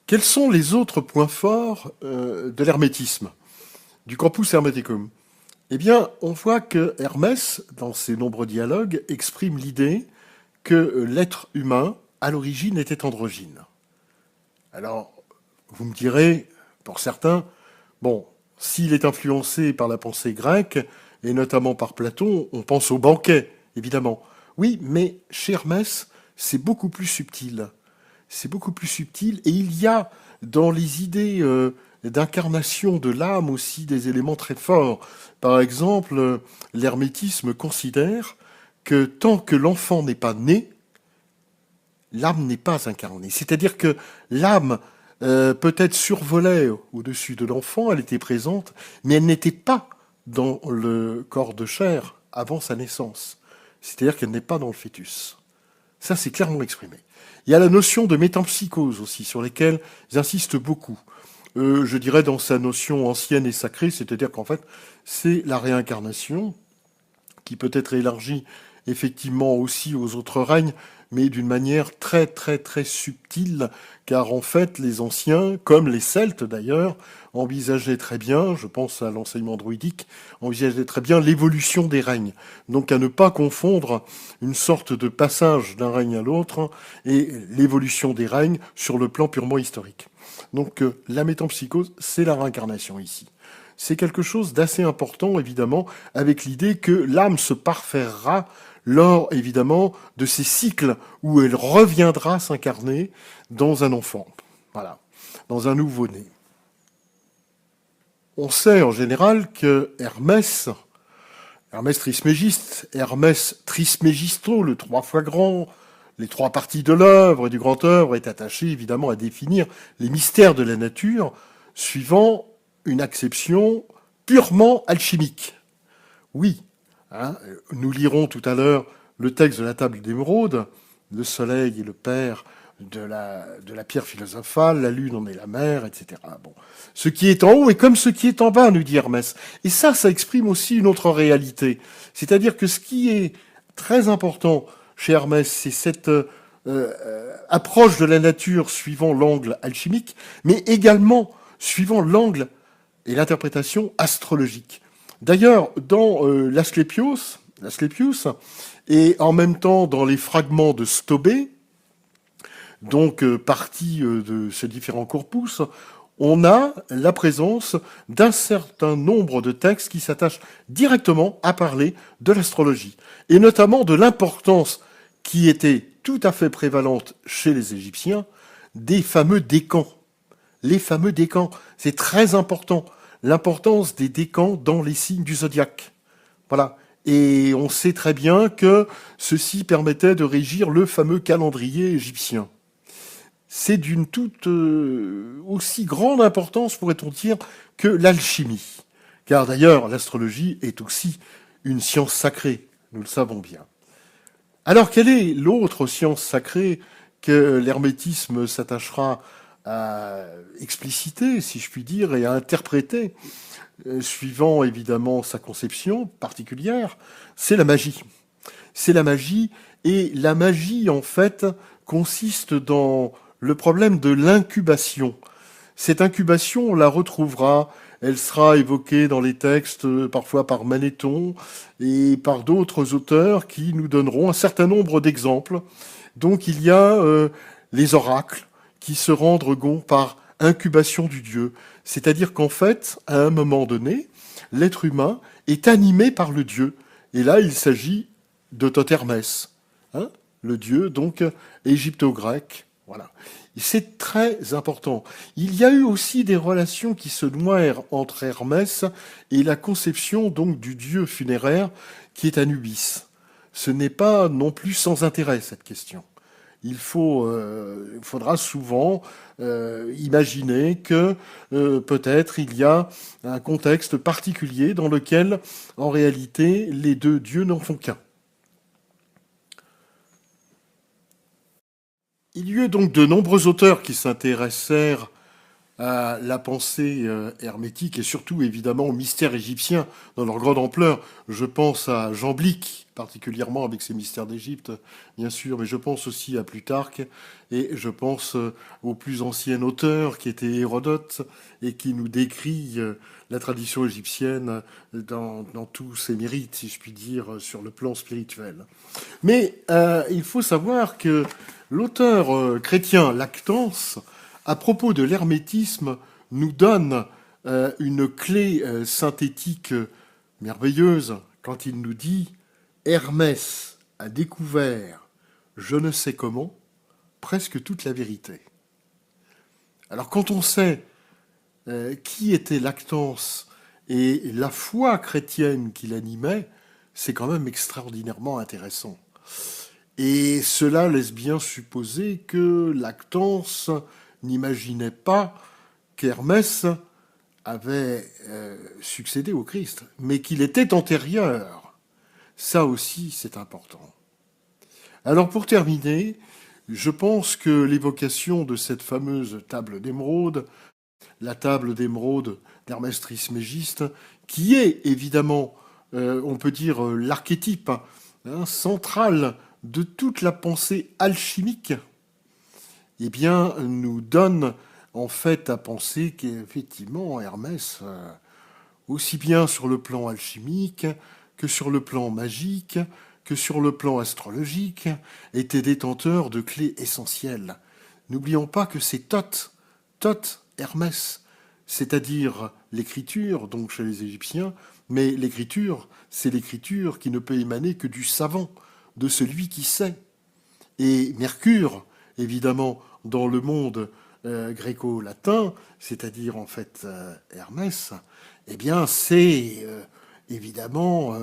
Quels sont les autres points forts de l'hermétisme, du corpus hermeticum? Eh bien, on voit que Hermès, dans ses nombreux dialogues, exprime l'idée que l'être humain, à l'origine, était androgyne. Alors, vous me direz, pour certains, bon, s'il est influencé par la pensée grecque, et notamment par Platon, on pense au banquet, évidemment. Oui, mais chez Hermès, c'est beaucoup plus subtil. C'est beaucoup plus subtil, et il y a dans les idées d'incarnation de l'âme aussi des éléments très forts. Par exemple, l'hermétisme considère que tant que l'enfant n'est pas né, l'âme n'est pas incarnée. C'est-à-dire que l'âme peut-être survolait au-dessus de l'enfant, elle était présente, mais elle n'était pas dans le corps de chair avant sa naissance. C'est-à-dire qu'elle n'est pas dans le fœtus. Ça, c'est clairement exprimé. Il y a la notion de métempsychose aussi, sur lesquelles j'insiste beaucoup. Je dirais dans sa notion ancienne et sacrée, c'est-à-dire qu'en fait, c'est la réincarnation, qui peut être élargie effectivement aussi aux autres règnes, mais d'une manière très très très subtile, car en fait les anciens, comme les Celtes d'ailleurs, envisageaient très bien, je pense à l'enseignement druidique, envisageaient très bien l'évolution des règnes. Donc à ne pas confondre une sorte de passage d'un règne à l'autre et l'évolution des règnes sur le plan purement historique. Donc la métempsychose, c'est la réincarnation ici. C'est quelque chose d'assez important, évidemment, avec l'idée que l'âme se parfaira lors, évidemment, de ces cycles où elle reviendra s'incarner dans un enfant. Voilà, dans un nouveau-né. On sait en général que Hermès Trismégiste, Hermès Trismégisto, le trois fois grand, les trois parties de l'œuvre et du grand œuvre, est attaché évidemment à définir les mystères de la nature suivant une acception purement alchimique. Oui, hein, nous lirons tout à l'heure le texte de la table d'émeraude, le soleil est le père de la pierre philosophale, la lune en est la mère, etc. Bon. Ce qui est en haut est comme ce qui est en bas, nous dit Hermès. Et ça exprime aussi une autre réalité. C'est-à-dire que ce qui est très important chez Hermès, c'est cette approche de la nature suivant l'angle alchimique, mais également suivant l'angle et l'interprétation astrologique. D'ailleurs, dans l'Asclépios, et en même temps dans les fragments de Stobé, donc partie de ces différents corpus, on a la présence d'un certain nombre de textes qui s'attachent directement à parler de l'astrologie, et notamment de l'importance qui était tout à fait prévalente chez les Égyptiens des fameux décans. Les fameux décans, c'est très important, l'importance des décans dans les signes du zodiaque. Voilà. Et on sait très bien que ceci permettait de régir le fameux calendrier égyptien. C'est d'une toute aussi grande importance, pourrait-on dire, que l'alchimie. Car d'ailleurs, l'astrologie est aussi une science sacrée, nous le savons bien. Alors, quelle est l'autre science sacrée que l'hermétisme s'attachera à expliciter, si je puis dire, et à interpréter, suivant évidemment sa conception particulière? C'est la magie. C'est la magie, et la magie, en fait, consiste dans le problème de l'incubation. Cette incubation, on la retrouvera, elle sera évoquée dans les textes, parfois par Manéthon et par d'autres auteurs qui nous donneront un certain nombre d'exemples. Donc il y a les oracles qui se rendront par incubation du Dieu. C'est-à-dire qu'en fait, à un moment donné, l'être humain est animé par le Dieu. Et là, il s'agit de Thoth-Hermès, hein, le dieu donc égypto-grec. Voilà. C'est très important. Il y a eu aussi des relations qui se nouèrent entre Hermès et la conception donc du dieu funéraire qui est Anubis. Ce n'est pas non plus sans intérêt cette question. Il faudra souvent imaginer que peut-être il y a un contexte particulier dans lequel, en réalité, les deux dieux n'en font qu'un. Il y a eu donc de nombreux auteurs qui s'intéressèrent à la pensée hermétique et surtout évidemment au mystère égyptien dans leur grande ampleur. Je pense à Jean Blic, particulièrement avec ses mystères d'Égypte, bien sûr, mais je pense aussi à Plutarque et je pense au plus ancien auteur qui était Hérodote et qui nous décrit la tradition égyptienne dans tous ses mérites, si je puis dire, sur le plan spirituel. Mais il faut savoir que l'auteur chrétien Lactance, à propos de l'hermétisme, nous donne une clé synthétique merveilleuse quand il nous dit « Hermès a découvert, je ne sais comment, presque toute la vérité ». Alors quand on sait qui était Lactance et la foi chrétienne qu'il animait, c'est quand même extraordinairement intéressant. Et cela laisse bien supposer que Lactance n'imaginait pas qu'Hermès avait succédé au Christ, mais qu'il était antérieur. Ça aussi, c'est important. Alors pour terminer, je pense que l'évocation de cette fameuse table d'émeraude, la table d'émeraude d'Hermès Trismégiste, qui est évidemment, on peut dire, l'archétype central de toute la pensée alchimique, eh bien, nous donne en fait à penser qu'effectivement Hermès, aussi bien sur le plan alchimique que sur le plan magique, que sur le plan astrologique, était détenteur de clés essentielles. N'oublions pas que c'est Thoth Hermès, c'est-à-dire l'écriture, donc chez les Égyptiens, mais l'écriture, c'est l'écriture qui ne peut émaner que du savant, de celui qui sait. Et Mercure, évidemment, dans le monde gréco-latin, c'est-à-dire en fait Hermès, eh bien c'est évidemment,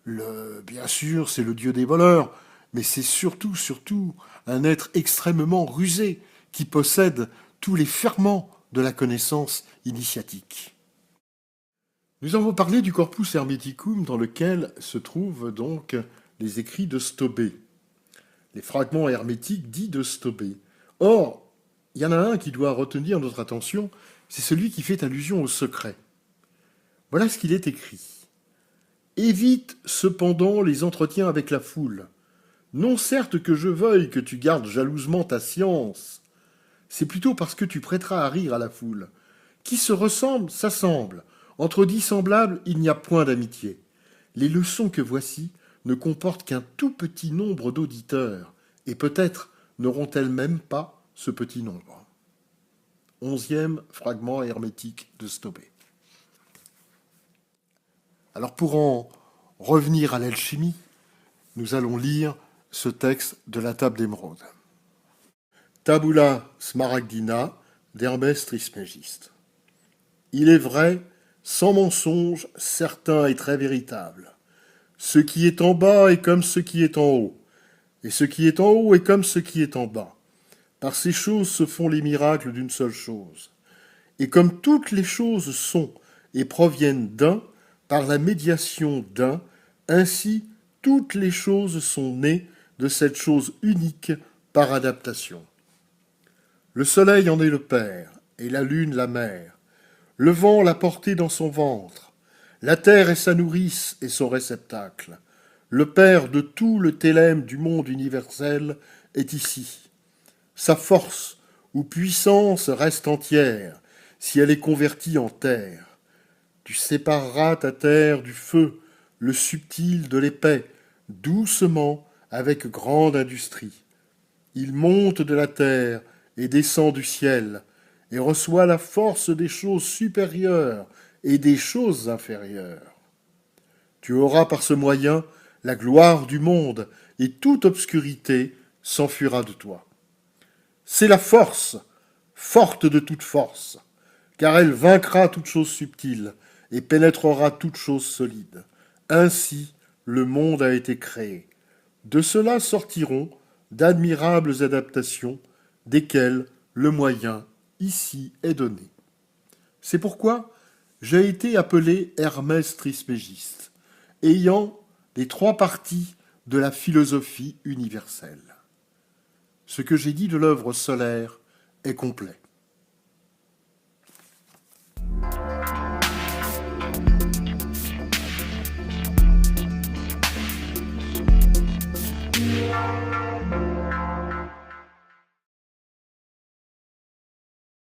bien sûr, c'est le dieu des voleurs, mais c'est surtout un être extrêmement rusé qui possède tous les ferments de la connaissance initiatique. Nous avons parlé du corpus hermeticum dans lequel se trouvent donc les écrits de Stobée, les fragments hermétiques dits de Stobée. Or, il y en a un qui doit retenir notre attention, c'est celui qui fait allusion au secret. Voilà ce qu'il est écrit. Évite cependant les entretiens avec la foule. Non certes que je veuille que tu gardes jalousement ta science, c'est plutôt parce que tu prêteras à rire à la foule. Qui se ressemble, s'assemble. Entre dissemblables, il n'y a point d'amitié. Les leçons que voici ne comportent qu'un tout petit nombre d'auditeurs, et peut-être n'auront-elles même pas ce petit nombre. 11e fragment hermétique de Stobée. Alors pour en revenir à l'alchimie, nous allons lire ce texte de la table d'émeraude. Tabula smaragdina d'Hermès Trismégiste. Il est vrai, sans mensonge, certain et très véritable. Ce qui est en bas est comme ce qui est en haut, et ce qui est en haut est comme ce qui est en bas. Par ces choses se font les miracles d'une seule chose. Et comme toutes les choses sont et proviennent d'un, par la médiation d'un, ainsi toutes les choses sont nées de cette chose unique par adaptation. Le soleil en est le père, et la lune la mère. Le vent l'a porté dans son ventre. La terre est sa nourrice et son réceptacle. Le père de tout le télème du monde universel est ici. Sa force ou puissance reste entière, si elle est convertie en terre. Tu sépareras ta terre du feu, le subtil de l'épais, doucement, avec grande industrie. Il monte de la terre et descend du ciel, et reçoit la force des choses supérieures et des choses inférieures. Tu auras par ce moyen la gloire du monde, et toute obscurité s'enfuira de toi. C'est la force, forte de toute force, car elle vaincra toute chose subtile et pénétrera toute chose solide. Ainsi, le monde a été créé. De cela sortiront d'admirables adaptations, desquelles le moyen ici est donné. C'est pourquoi j'ai été appelé Hermès Trismégiste, ayant les trois parties de la philosophie universelle. Ce que j'ai dit de l'œuvre solaire est complet.